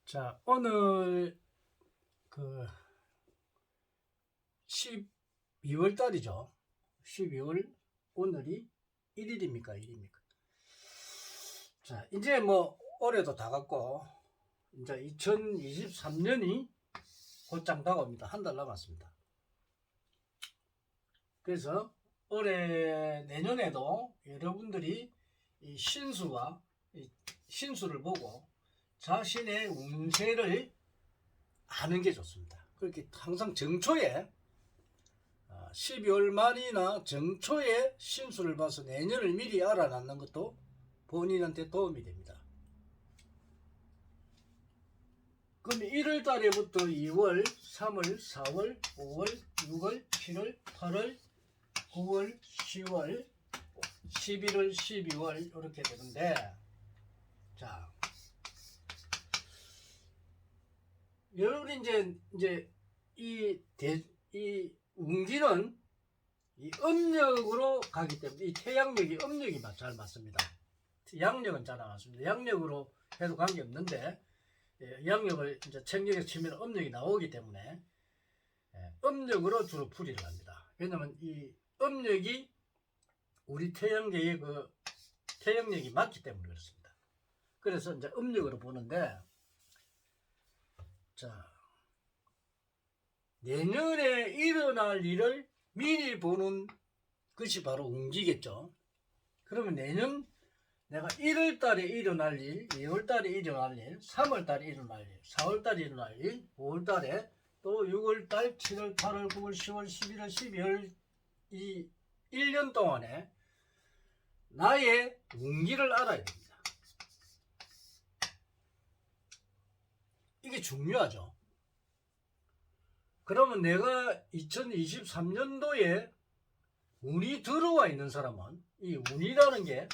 자, 오늘 12월 달이죠. 12월 오늘이 1일입니까? 2일입니까? 자, 이제 뭐 올해도 다 갔고 이제 2023년이 곧장 다가옵니다. 한 달 남았습니다. 그래서 올해 내년에도 여러분들이 이 신수와 이 신수를 보고 자신의 운세를 아는 게 좋습니다. 그렇게 항상 정초에 12월 말이나 정초에 신수를 봐서 내년을 미리 알아놨는 것도 본인한테 도움이 됩니다. 그럼 1월 달에부터 2월, 3월, 4월, 5월, 6월, 7월, 8월, 9월, 10월, 11월, 12월 이렇게 되는데, 자, 여러분이 이제 이 운기는 이 음력으로 가기 때문에 이 태양력이 음력이 잘 맞습니다. 양력은 잘 안 맞습니다. 양력으로 해도 관계 없는데 양력을 이제 책력에서 치면 음력이 나오기 때문에 음력으로 주로 풀이를 합니다. 왜냐하면 이 음력이 우리 태양계의 그 태양력이 맞기 때문에 그렇습니다. 그래서 이제 음력으로 보는데, 자, 내년에 일어날 일을 미리 보는 것이 바로 운기겠죠. 그러면 내년 내가 1월 달에 일어날 일, 2월 달에 일어날 일, 3월 달에 일어날 일, 4월 달에 일어날 일, 5월 달에 또 6월 달, 7월, 8월, 9월, 10월, 11월, 12월 이 1년 동안에 나의 운기를 알아야 됩니다. 이게 중요하죠. 그러면 내가 2023년도에 운이 들어와 있는 사람은 이 운이라는 게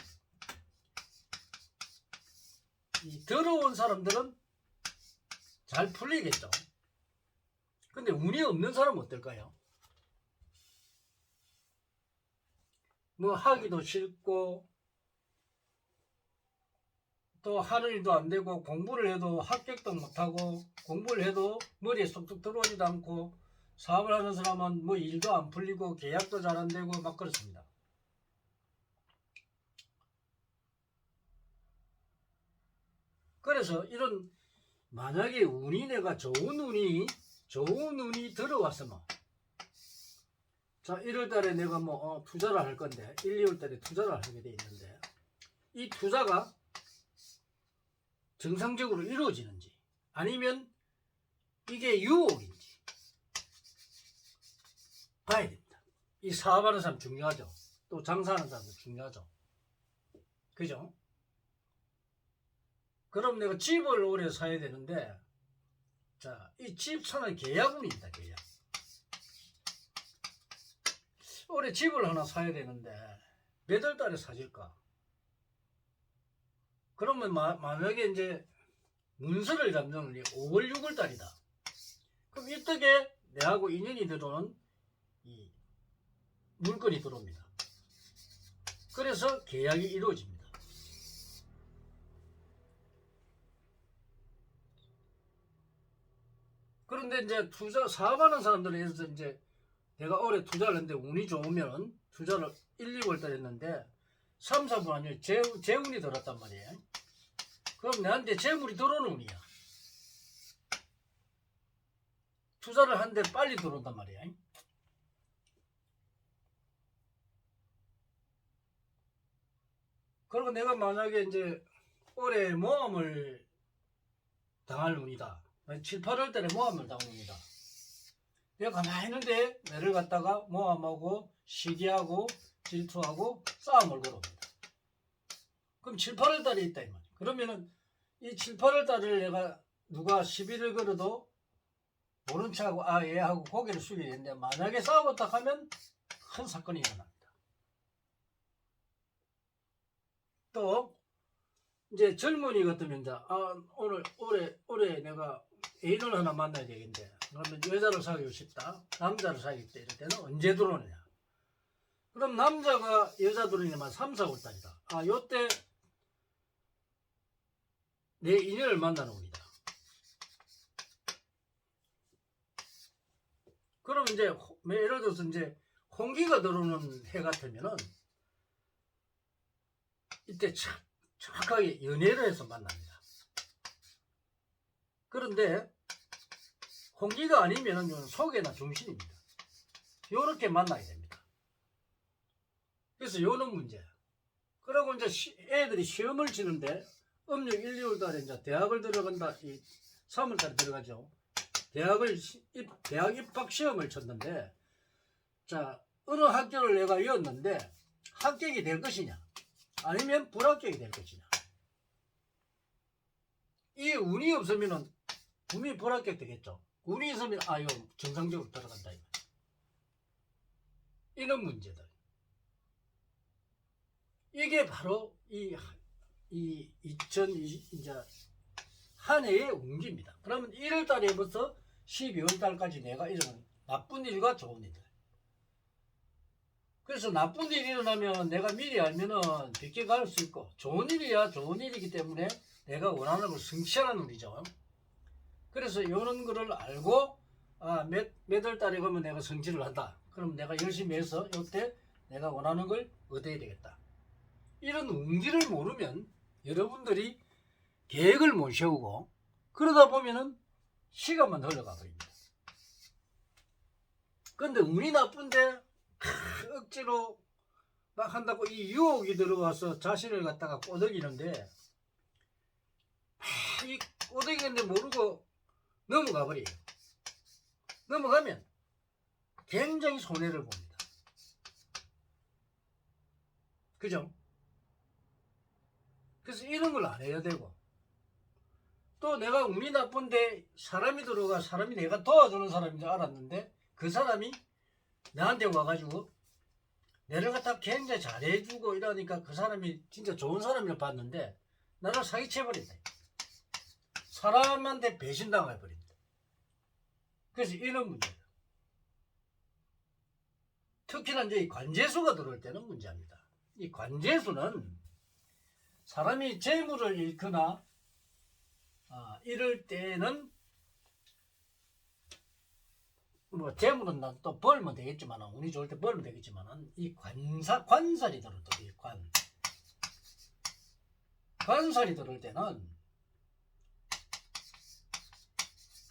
이 들어온 사람들은 잘 풀리겠죠. 근데 운이 없는 사람은 어떨까요? 뭐 하기도 싫고 또 하는 일도 안 되고 공부를 해도 합격도 못하고 공부를 해도 머리에 쏙쏙 들어오지도 않고 사업을 하는 사람은 뭐 일도 안 풀리고 계약도 잘 안 되고 막 그렇습니다. 그래서 이런 만약에 운이 내가 좋은 운이 들어왔으면, 자 1월달에 내가 뭐 투자를 할 건데 1, 2월달에 투자를 하게 돼 있는데 이 투자가 정상적으로 이루어지는지 아니면 이게 유혹인지 봐야 됩니다. 이 사업하는 사람 중요하죠. 또 장사하는 사람도 중요하죠. 그죠? 그럼 내가 집을 올해 사야 되는데, 자, 이 집 사는 계약운입니다. 계약. 올해 집을 하나 사야 되는데 몇 월 달에 사질까? 그러면 만약에 이제 문서를 잡는 게 5월 6월 달이다. 그럼 이때에 내하고 인연이 들어오는 이 물건이 들어옵니다. 그래서 계약이 이루어집니다. 그런데 이제 투자 사업하는 사람들에서 이제 내가 올해 투자를 했는데 운이 좋으면 투자를 1, 2월 달에 했는데 3, 4분 아니면 재운이 들었단 말이에요. 그럼 내한테 재물이 들어오는 운이야. 투자를 하는데 빨리 들어온단 말이야. 그리고 내가 만약에 이제 올해 모함을 당할 운이다. 7, 8월 달에 모함을 당할 운이다. 내가 가만히 있는데 내를 갖다가 모함하고 시기하고 질투하고 싸움을 걸어옵니다. 그럼 7, 8월 달에 있다 이 말이야. 그러면은 이 7, 8월 달을 내가 누가 시비를 걸어도 모른 척하고 예 하고 고개를 숙이게 되는데, 만약에 싸웠다 하면 큰 사건이 일어납니다. 또 이제 젊은이 같으면 이제 올해 내가 애인을 하나 만나야 되겠는데, 그러면 여자를 사귀고 싶다, 남자를 사귈 때 이럴 때는 언제 들어오느냐? 그럼 남자가 여자 들어오냐면 3, 4월 달이다. 요때 내 인연을 만나는 운이다. 그럼 이제 예를 들어서 이제 홍기가 들어오는 해 같으면은 이때 정확하게 연애를 해서 만납니다. 그런데 홍기가 아니면은 속에나 중신입니다. 요렇게 만나게 됩니다. 그래서 요는 문제야. 그리고 이제 애들이 시험을 치는데 음력 1, 2월 달에 이제 대학을 들어간다. 3월 달에 들어가죠. 대학 입학 시험을 쳤는데, 자, 어느 학교를 내가 이었는데 합격이 될 것이냐 아니면 불합격이 될 것이냐. 이 운이 없으면은 분명히 불합격 되겠죠. 운이 있으면 이거 정상적으로 들어간다. 이런 문제들. 이게 바로 이 2020 이제 한 해의 운기입니다. 그러면 1월 달에부터 12월 달까지 내가 이런 나쁜 일과 좋은 일들. 그래서 나쁜 일이 일어나면 내가 미리 알면은 비껴갈 수 있고, 좋은 일이야 좋은 일이기 때문에 내가 원하는 걸 성취하는 일이죠. 그래서 이런 거를 알고 몇 월 달에 가면 내가 성취를 한다. 그럼 내가 열심히 해서 이때 내가 원하는 걸 얻어야 되겠다. 이런 운기를 모르면 여러분들이 계획을 못 세우고 그러다 보면은 시간만 흘러가 버립니다. 근데 운이 나쁜데 억지로 막 한다고 이 유혹이 들어와서 자신을 갖다가 꼬드기는데 이 꼬드기는데 모르고 넘어가 버려요. 넘어가면 굉장히 손해를 봅니다. 그죠? 그래서 이런 걸 안 해야 되고, 또 내가 운이 나쁜데 사람이 들어가, 사람이 내가 도와주는 사람인 줄 알았는데 그 사람이 나한테 와가지고 내를 갖다 굉장히 잘해주고 이러니까 그 사람이 진짜 좋은 사람을 봤는데 나를 사기쳐버린다. 사람한테 배신당해버린다. 그래서 이런 문제다. 특히나 이제 이 관재수가 들어올 때는 문제입니다. 이 관재수는 사람이 재물을 잃거나 이럴 때는 뭐 재물은 또 벌면 되겠지만, 운이 좋을 때 벌면 되겠지만, 이 관살이 들어올 때, 관살이 들어올 때는,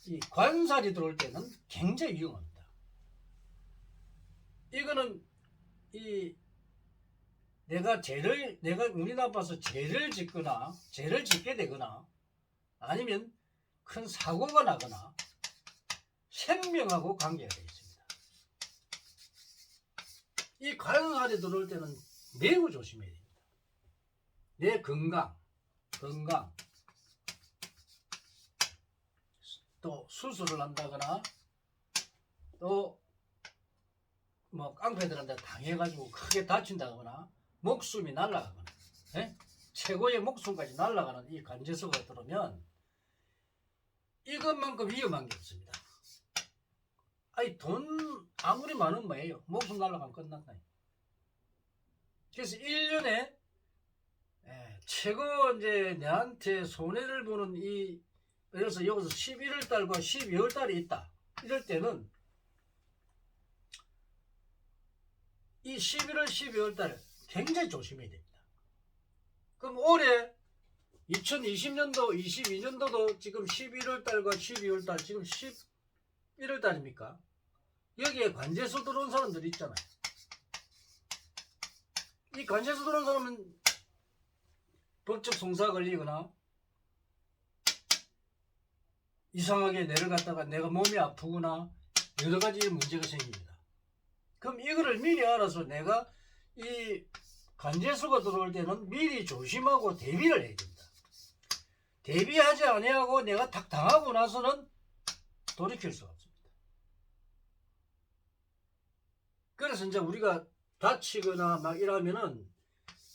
이 관살이 들어올 때는 굉장히 위험합니다. 이거는 내가 운이 나빠서 죄를 짓게 되거나 아니면 큰 사고가 나거나 생명하고 관계가 되어 있습니다. 이 관살이 들어올 때는 매우 조심해야 됩니다. 내 건강, 또 수술을 한다거나 또 뭐 깡패들한테 당해가지고 크게 다친다거나 목숨이 날아가거나 최고의 목숨까지 날아가는 이 관재수가 들어오면 이것만큼 위험한 게 없습니다. 돈 아무리 많으면 뭐예요? 목숨 날아가면 끝났다. 그래서 1년에 최고 이제 내한테 손해를 보는 예를 들어서 여기서 11월 달과 12월 달이 있다. 이럴 때는 이 11월, 12월 달 굉장히 조심해야 됩니다. 그럼 올해 2020년도, 22년도도 지금 11월 달과 12월 달, 지금 11월 달입니까? 여기에 관재수 들어온 사람들이 있잖아요. 이 관재수 들어온 사람은 법적 송사가 걸리거나 이상하게 내를 갖다가 내가 몸이 아프거나 여러 가지 문제가 생깁니다. 그럼 이거를 미리 알아서 내가 이 관재수가 들어올 때는 미리 조심하고 대비를 해야 됩니다. 대비하지 아니하고 내가 탁 당하고 나서는 돌이킬 수가 없습니다. 그래서 이제 우리가 다치거나 막 이러면은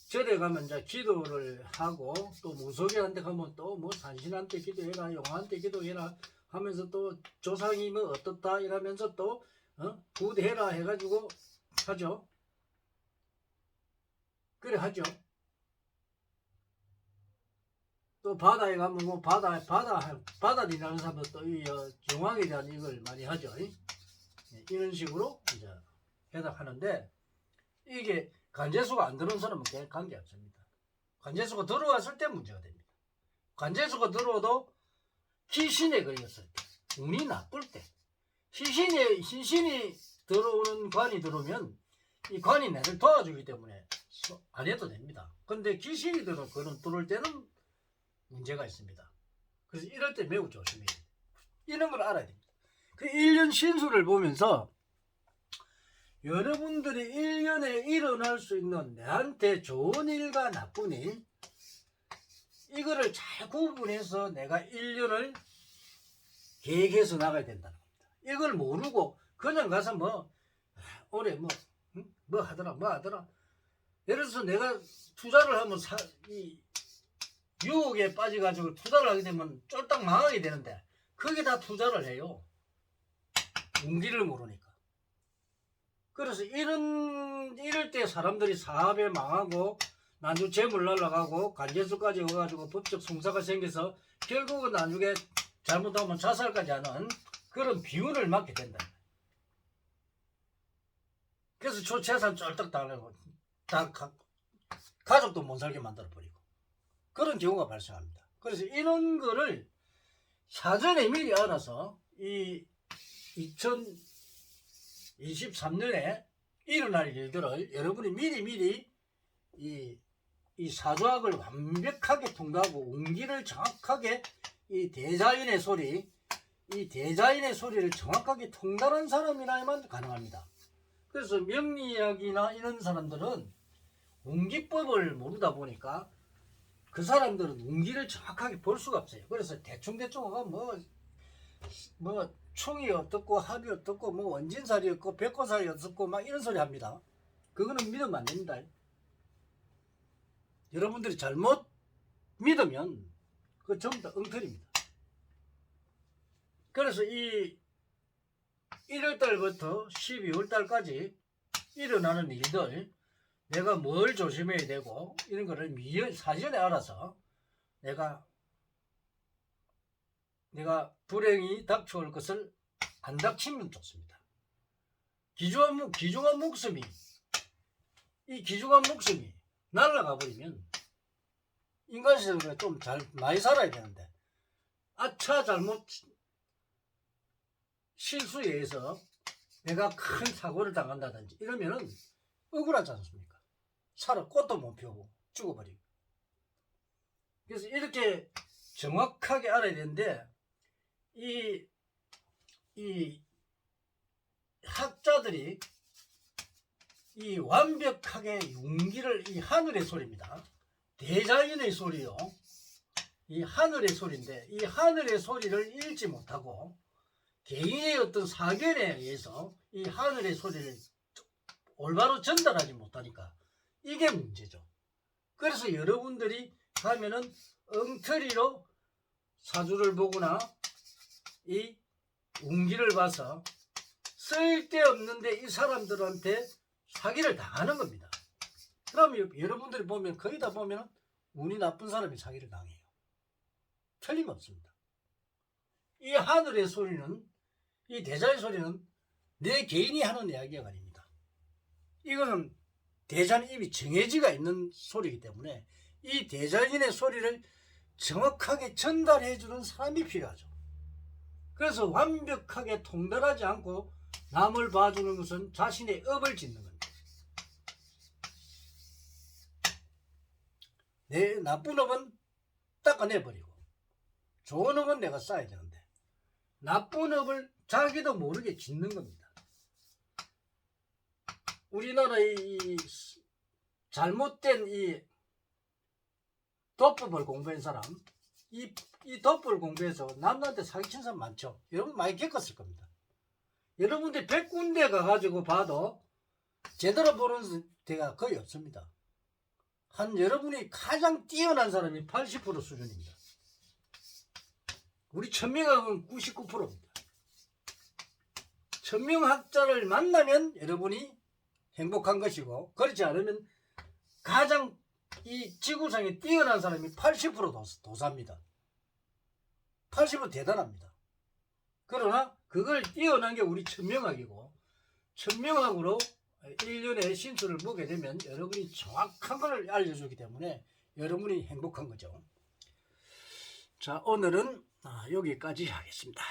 절에 가면 이제 기도를 하고, 또 무속인한테 가면 또 뭐 산신한테 기도해라, 용한테 기도해라 하면서 또 조상이 뭐 어떻다 이러면서 또 구대해라 해가지고 하죠. 그래 하죠. 또 바다에 가면 뭐 바다에 일하는 사람도 또 이 정황에 대한 이걸 많이 하죠. 이런 식으로 이제 해석하는데, 이게 관제수가 안 들어온 사람은 관계없습니다. 관제수가 들어왔을 때 문제가 됩니다. 관제수가 들어와도 귀신에 걸렸을 때, 운이 나쁠 때, 신신이 들어오는 관이 들어오면 이 관이 나를 도와주기 때문에 안 해도 됩니다. 근데 귀신이 들어올 때는 문제가 있습니다. 그래서 이럴 때 매우 조심해야 돼요. 이런 걸 알아야 됩니다. 그 1년 신수를 보면서 여러분들이 1년에 일어날 수 있는 내한테 좋은 일과 나쁜 일, 이거를 잘 구분해서 내가 1년을 계획해서 나가야 된다는 겁니다. 이걸 모르고 그냥 가서 올해 뭐 하더라. 예를 들어서 내가 투자를 하면 이 유혹에 빠져가지고 투자를 하게 되면 쫄딱 망하게 되는데, 그게 다 투자를 해요. 운기를 모르니까. 그래서 이럴 때 사람들이 사업에 망하고 나중에 재물 날라가고 관제수까지 와가지고 법적 송사가 생겨서 결국은 나중에 잘못하면 자살까지 하는 그런 비운을 맞게 된다. 그래서 재산 쫄딱 당하고 가족도 못 살게 만들어 버리고 그런 경우가 발생합니다. 그래서 이런 거를 사전에 미리 알아서 이 2023년에 일어날 일들을 여러분이 미리 이 사조학을 완벽하게 통과하고 운기를 정확하게 이 대자연의 소리를 정확하게 통달한 사람이라야만 가능합니다. 그래서 명리학이나 이런 사람들은 운기법을 모르다 보니까 그 사람들은 운기를 정확하게 볼 수가 없어요. 그래서 대충 뭐 총이 어떻고 합이 어떻고 뭐 원진살이 없고 백호살이 어떻고 막 이런 소리 합니다. 그거는 믿으면 안 됩니다. 여러분들이 잘못 믿으면 그거 전부 다 엉터리입니다. 그래서 이 1월달부터 12월달까지 일어나는 일들, 내가 뭘 조심해야 되고 이런 거를 사전에 알아서 내가 불행이 닥쳐올 것을 안 닥치면 좋습니다. 귀중한 목숨이 날아가 버리면 인간 세상에 좀 많이 살아야 되는데, 아차 잘못 실수에 의해서 내가 큰 사고를 당한다든지 이러면은 억울하지 않습니까? 꽃도 못 피우고 죽어버리고. 그래서 이렇게 정확하게 알아야 되는데, 이 학자들이 이 완벽하게 운기를, 이 하늘의 소리입니다. 대자연의 소리요. 이 하늘의 소리인데, 이 하늘의 소리를 읽지 못하고 개인의 어떤 사견에 의해서 이 하늘의 소리를 올바로 전달하지 못하니까 이게 문제죠. 그래서 여러분들이 가면은 엉터리로 사주를 보거나 이 운기를 봐서 쓸데없는데 이 사람들한테 사기를 당하는 겁니다. 그러면 여러분들이 보면 거의 다 보면 운이 나쁜 사람이 사기를 당해요. 틀림없습니다. 이 하늘의 소리는, 이 대자의 소리는 내 개인이 하는 이야기가 아닙니다. 이거는 대자는 이미 정해지가 있는 소리이기 때문에 이 대자연의 소리를 정확하게 전달해주는 사람이 필요하죠. 그래서 완벽하게 통달하지 않고 남을 봐주는 것은 자신의 업을 짓는 겁니다. 내 나쁜 업은 닦아내버리고 좋은 업은 내가 쌓아야 되는데, 나쁜 업을 자기도 모르게 짓는 겁니다. 우리나라의 이 잘못된 이 도법을 공부한 사람, 이 도법을 공부해서 남들한테 사기친 사람 많죠. 여러분 많이 겪었을 겁니다. 여러분들 100군데 가가지고 봐도 제대로 보는 데가 거의 없습니다. 여러분이 가장 뛰어난 사람이 80% 수준입니다. 우리 천명학은 99%입니다. 천명학자를 만나면 여러분이 행복한 것이고, 그렇지 않으면 가장 이 지구상에 뛰어난 사람이 80% 도사입니다. 80% 대단합니다. 그러나 그걸 뛰어난 게 우리 천명학이고, 천명학으로 1년의 신수를 보게 되면 여러분이 정확한 걸 알려주기 때문에 여러분이 행복한 거죠. 자, 오늘은 여기까지 하겠습니다.